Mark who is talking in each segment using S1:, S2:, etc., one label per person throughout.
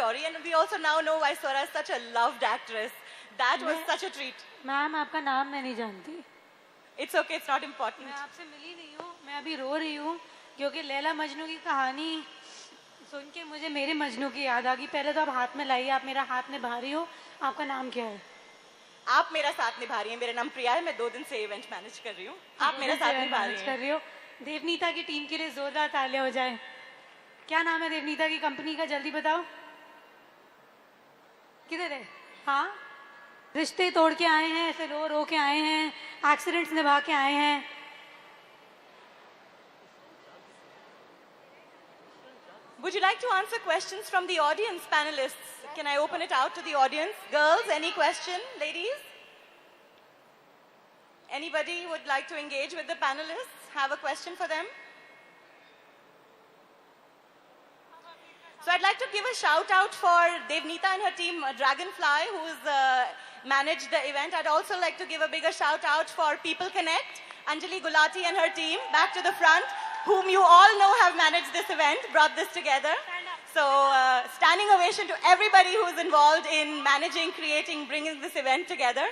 S1: story, and we also now know why Swara is such a loved actress. That was such a treat.
S2: Ma'am आपका नाम मैं नहीं जानती.
S1: It's okay, it's not important.
S2: मैं आपसे मिली नहीं हूँ, मैं अभी रो रही हूँ क्योंकि लैला मजनू की कहानी सुन के मुझे मेरे मजनू की याद आ गई. पहले तो आप हाथ में लाइए, आप मेरा हाथ निभा रही हो. आपका नाम क्या है?
S1: आप मेरा साथ निभा रही हैं. मेरा नाम प्रिया है. मैं 2 दिन से इवेंट मैनेज कर रही हूँ. आप मेरा साथ निभा रही हैं.
S2: देवनीता की टीम के लिए जोरदार तालियां हो जाए. क्या नाम है देवनीता की कंपनी का, जल्दी बताओ. किधर है? हाँ, रिश्ते तोड़ के आए हैं, ऐसे रो रो के आए हैं, एक्सीडेंट्स निभा के आए हैं.
S1: Would you like to answer questions from the audience, panelists? Can I open it out to the audience? Girls, any question? Ladies? Anybody would like to engage with the panelists? Have a question for them? So I'd like to give a shout out for Devneeta and her team, Dragonfly, who's managed the event. I'd also like to give a bigger shout out for People Connect, Anjali Gulati and her team, back to the front, whom you all know have managed this event, brought this together. So standing ovation to everybody who's involved in managing, creating, bringing this event together.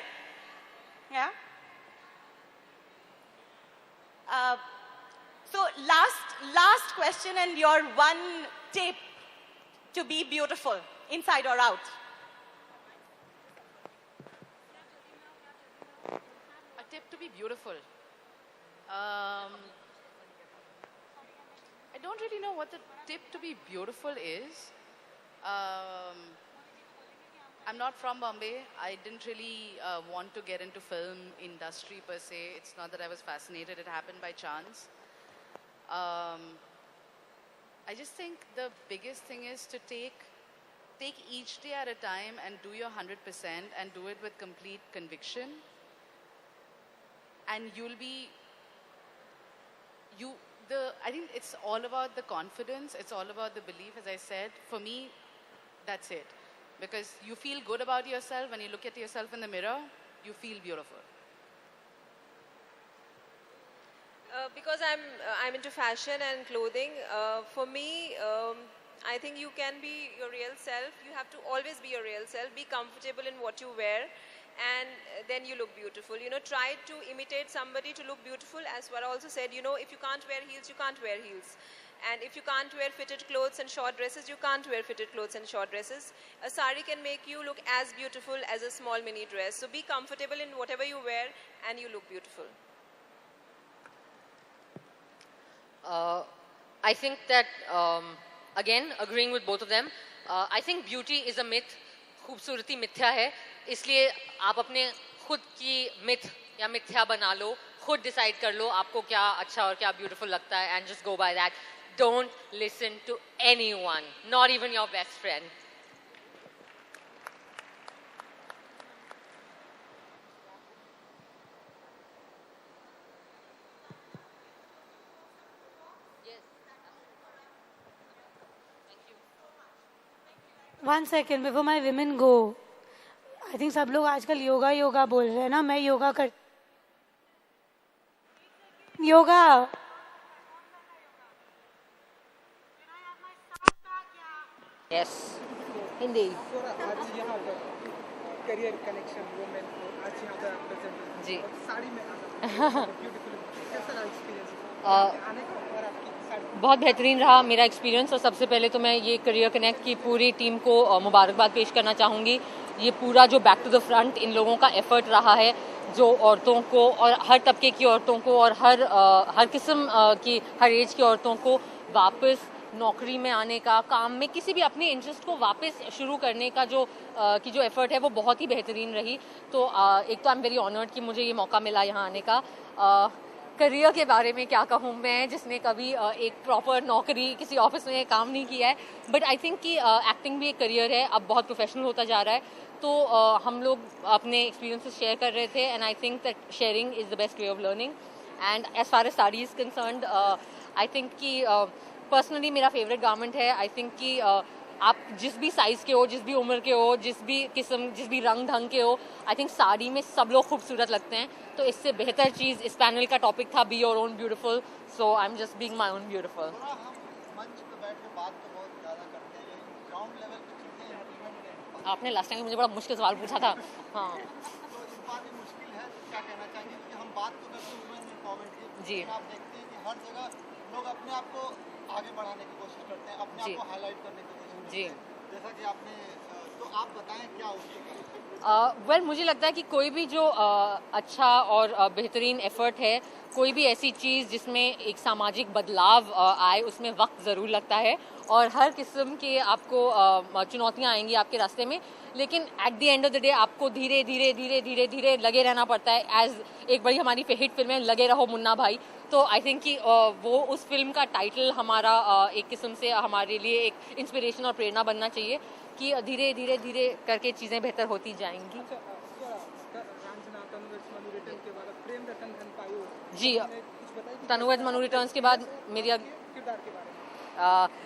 S1: Yeah. So last question, and your one tip to be beautiful, inside or out.
S3: A tip to be beautiful. I don't really know what the tip to be beautiful is. I'm not from Bombay. I didn't really want to get into film industry per se. It's not that I was fascinated. It happened by chance. I just think the biggest thing is to take each day at a time and do your 100% and do it with complete conviction. And I think it's all about the confidence. It's all about the belief, as I said. For me, that's it. Because you feel good about yourself. When you look at yourself in the mirror, you feel beautiful.
S4: Because I'm into fashion and clothing. For me, I think you can be your real self. You have to always be your real self. Be comfortable in what you wear, and then you look beautiful. Try to imitate somebody to look beautiful. As Swara also said, if you can't wear heels, you can't wear heels. And if you can't wear fitted clothes and short dresses, you can't wear fitted clothes and short dresses. A sari can make you look as beautiful as a small mini dress. So be comfortable in whatever you wear, and you look beautiful.
S5: I think that, again, agreeing with both of them, I think beauty is a myth. खूबसूरती मिथ्या है, इसलिए आप अपने खुद की myth या मिथ्या बना लो, खुद डिसाइड कर लो आपको क्या अच्छा और क्या ब्यूटीफुल लगता है, and just go by that. Don't listen to anyone, not even your best friend.
S2: One second before my women go. I think सब लोग आजकल योगा बोल रहे हैं ना. मैं योगा कर योगा
S5: Yes. Hindi.
S6: आज यहाँ करियर कनेक्शन वुमेन आज यहाँ का प्रेजेंट
S5: जी.
S6: साड़ी में ब्यूटीफुल कैसा रहा एक्सपीरियंस आने का और आपकी साड़ी?
S5: बहुत बेहतरीन रहा मेरा एक्सपीरियंस. और सबसे पहले तो मैं ये करियर कनेक्ट की पूरी टीम को मुबारकबाद पेश करना चाहूँगी. ये पूरा जो बैक टू द फ्रंट इन लोगों का एफर्ट रहा है, जो औरतों को और हर तबके की औरतों को और हर किस्म की हर एज की औरतों को वापस नौकरी में आने का, काम में किसी भी अपने इंटरेस्ट को वापस शुरू करने का जो एफर्ट है वो बहुत ही बेहतरीन रही. तो एक तो आई एम वेरी ऑनर्ड कि मुझे ये मौका मिला यहाँ आने का. करियर के बारे में क्या कहूँ मैं, जिसने कभी एक प्रॉपर नौकरी किसी ऑफिस में काम नहीं किया है, बट आई थिंक कि एक्टिंग भी एक करियर है, अब बहुत प्रोफेशनल होता जा रहा है. तो हम लोग अपने एक्सपीरियंसेस शेयर कर रहे थे, and I think that sharing is the best way of learning. And as far as sari is concerned, I think कि पर्सनली मेरा फेवरेट गारमेंट है. आई थिंक कि आप जिस भी साइज़ के हो, जिस भी उम्र के हो, जिस भी रंग ढंग के हो, आई थिंक साड़ी में सब लोग खूबसूरत लगते हैं. तो इससे बेहतर चीज़ इस पैनल का टॉपिक था, be your own beautiful. So I am just being my own beautiful.
S6: मंच पे बैठ के बात तो बहुत ज़्यादा करते हैं, लेकिन ग्राउंड लेवल पे चीज़ें
S5: आपने लास्ट टाइम मुझे बड़ा मुश्किल सवाल पूछा था। हाँ
S6: तो इस बार भी मुश्किल है, तो क्या कहना चाहेंगे? क्योंकि हम बात तो करते हैं वुमेन एम्पावरमेंट की,
S5: जी।
S6: लेकिन आप देखते हैं कि हर जगह लोग अपने आप को आगे बढ़ाने की कोशिश करते हैं, अपने
S5: जी।
S6: आप को हाईलाइट करने की कोशिश करते
S5: जी।
S6: हैं। जैसा कि आपने तो आप बताएं क्या उसके बारे में?
S5: वेल मुझे लगता है कि कोई भी जो अच्छा और बेहतरीन एफर्ट है, कोई भी ऐसी चीज़ जिसमें एक सामाजिक बदलाव आए, उसमें वक्त ज़रूर लगता है और हर किस्म के आपको चुनौतियां आएंगी आपके रास्ते में, लेकिन at the end of the day आपको धीरे धीरे धीरे धीरे धीरे लगे रहना पड़ता है। एज एक बड़ी हमारी हिट फिल्म है लगे रहो मुन्ना भाई, तो आई थिंक कि वो उस फिल्म का टाइटल हमारा एक किस्म से हमारे लिए एक इंस्पिरेशन और प्रेरणा बनना चाहिए कि धीरे धीरे धीरे करके चीज़ें बेहतर होती जाएंगी।
S6: रांझना तनुवज मनु रिटर्न के बाद प्रेम रतन धन पायो,
S5: जी,
S6: कुछ बताइए कि
S5: तनुवज मनु रिटर्न्स के बाद मेरी
S6: किरदार के बारे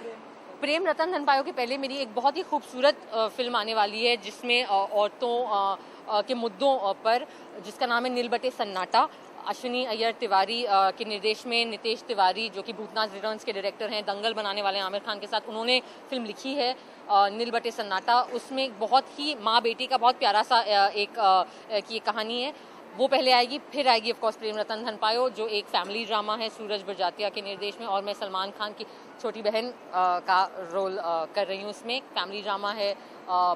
S6: में।
S5: प्रेम रतन धन पायो के पहले मेरी एक बहुत ही खूबसूरत फिल्म आने वाली है जिसमें औरतों के मुद्दों पर, जिसका नाम है नील बटे सन्नाटा। अश्विनी अय्यर तिवारी के निर्देश में नितेश तिवारी जो कि भूतनाथ रिटर्न्स के डायरेक्टर हैं, दंगल बनाने वाले आमिर खान के साथ उन्होंने फिल्म लिखी है नील बटे सन्नाटा। उसमें बहुत ही माँ बेटी का बहुत प्यारा सा की कहानी है, वो पहले आएगी, फिर आएगी ऑफ कोर्स प्रेम रतन धन पायो जो एक फैमिली ड्रामा है सूरज बरजातिया के निर्देश में, और मैं सलमान खान की छोटी बहन का रोल कर रही हूँ उसमें। फैमिली ड्रामा है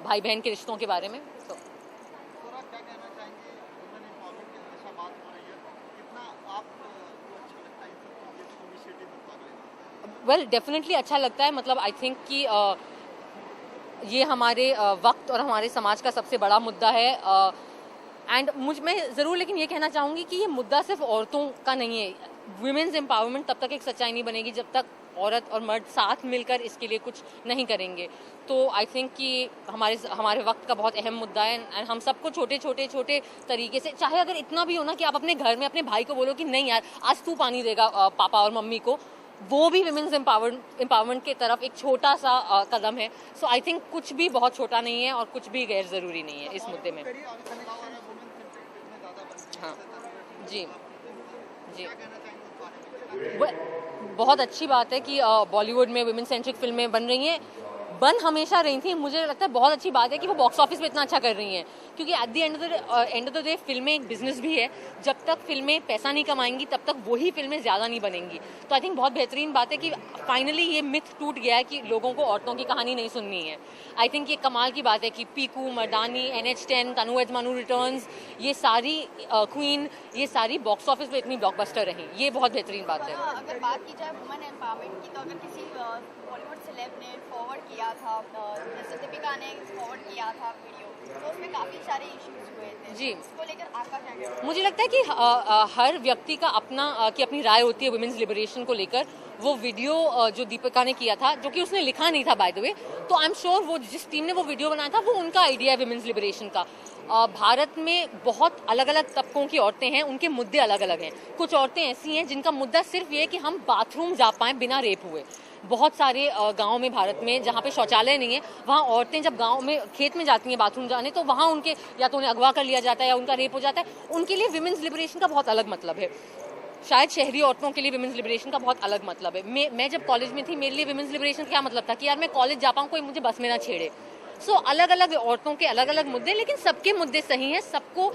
S5: भाई बहन के रिश्तों के बारे में। तो
S6: थोड़ा क्या कहना चाहेंगे? वुमेन एम्पावरमेंट की हमेशा बात हो रही है, कितना आपको अच्छा लगता है इन सब जैसे इनिशिएटिव में भाग लेना?
S5: वेल डेफिनेटली अच्छा लगता है, मतलब आई थिंक कि ये हमारे वक्त और हमारे समाज का सबसे बड़ा मुद्दा है। एंड मैं ज़रूर लेकिन ये कहना चाहूँगी कि ये मुद्दा सिर्फ औरतों का नहीं है। वुमेन्स एम्पावरमेंट तब तक एक सच्चाई नहीं बनेगी जब तक औरत और मर्द साथ मिलकर इसके लिए कुछ नहीं करेंगे। तो आई थिंक कि हमारे वक्त का बहुत अहम मुद्दा है एंड हम सबको छोटे छोटे छोटे तरीके से, चाहे अगर इतना भी हो ना कि आप अपने घर में अपने भाई को बोलो कि नहीं यार आज तू पानी देगा पापा और मम्मी को, वो भी वुमेन्स एम्पावरमेंट की तरफ एक छोटा सा कदम है। सो आई थिंक कुछ भी बहुत छोटा नहीं है और कुछ भी गैर ज़रूरी नहीं है इस मुद्दे में। हाँ जी जी, बहुत अच्छी बात है कि बॉलीवुड में वुमेन सेंट्रिक फिल्में बन रही हैं, बन हमेशा रही थी। मुझे लगता है बहुत अच्छी बात है कि वो बॉक्स ऑफिस पे इतना अच्छा कर रही हैं, क्योंकि at the end of the day फिल्में एक बिजनेस भी है। जब तक फिल्में पैसा नहीं कमाएंगी तब तक वही फिल्में ज़्यादा नहीं बनेंगी। तो आई थिंक बहुत बेहतरीन बात है कि फाइनली ये मिथ टूट गया है कि लोगों को औरतों की कहानी नहीं सुननी है। आई थिंक ये कमाल की बात है कि पीकू, मर्दानी, NH10, तनुवज मनु रिटर्न्स, ये सारी क्वीन, ये सारी बॉक्स ऑफिस पे इतनी ब्लॉकबस्टर रही, ये बहुत बेहतरीन बात है।
S7: अगर बात की जाए वुमेन एम्पावरमेंट की, तो अगर किसी बॉलीवुड सेलेब ने फॉरवर्ड किया था, जैसे दीपिका ने फॉरवर्ड किया था वीडियो, तो उसमें काफ़ी सारे इश्यूज हुए थे
S5: जी।
S7: इसको लेकर आपका क्या कहना है?
S5: मुझे लगता है कि हर व्यक्ति का अपनी राय होती है वुमेन्स लिबरेशन को लेकर। वो वीडियो जो दीपिका ने किया था, जो कि उसने लिखा नहीं था बाय द वे, तो आई एम श्योर वो जिस टीम ने वो वीडियो बनाया था वो उनका आइडिया है वुमेन्स लिबरेशन का। भारत में बहुत अलग अलग तबकों की औरतें हैं, उनके मुद्दे अलग अलग हैं। कुछ औरतें ऐसी हैं जिनका मुद्दा सिर्फ ये है कि हम बाथरूम जा पाएँ बिना रेप हुए। बहुत सारे गांव में भारत में जहाँ पे शौचालय नहीं है, वहाँ औरतें जब गांव में खेत में जाती हैं बाथरूम जाने, तो वहाँ उनके या तो उन्हें अगवा कर लिया जाता है या उनका रेप हो जाता है। उनके लिए विमेंस लिबरेशन का बहुत अलग मतलब है। शायद शहरी औरतों के लिए विमेंस लिबरेशन का बहुत अलग मतलब है। मैं जब कॉलेज में थी, मेरे लिए विमेंस लिबरेशन क्या मतलब था कि यार मैं कॉलेज जा पाऊँ, कोई मुझे बस में ना छेड़े। सो अलग अलग औरतों के अलग अलग मुद्दे, लेकिन सबके मुद्दे सही हैं। सबको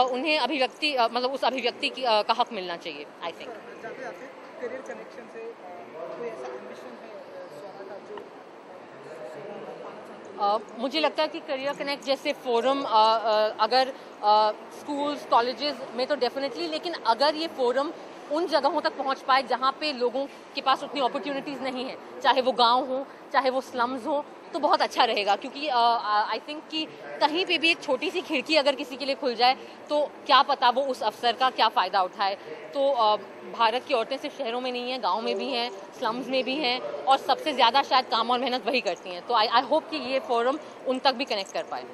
S5: उन्हें अभिव्यक्ति मतलब उस अभिव्यक्ति का हक मिलना चाहिए। आई थिंक
S6: जाते जाते करियर कनेक्शन से कोई ऐसा एम्बिशन है स्वरा का जो
S5: मुझे लगता है कि करियर कनेक्ट जैसे फोरम अगर स्कूल्स कॉलेजेस में तो डेफिनेटली, लेकिन अगर ये फोरम उन जगहों तक पहुंच पाए जहां पे लोगों के पास उतनी अपॉर्चुनिटीज़ नहीं है, चाहे वो गांव हो चाहे वो स्लम्स हो, तो बहुत अच्छा रहेगा। क्योंकि आई थिंक कि कहीं पे भी एक छोटी सी खिड़की अगर किसी के लिए खुल जाए तो क्या पता वो उस अवसर का क्या फ़ायदा उठाए। तो भारत की औरतें सिर्फ शहरों में नहीं हैं, गाँव में भी हैं, स्लम्स में भी हैं, और सबसे ज़्यादा शायद काम और मेहनत वही करती हैं। तो आई होप कि ये फोरम उन तक भी कनेक्ट कर पाए।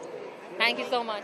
S5: Thank you so much.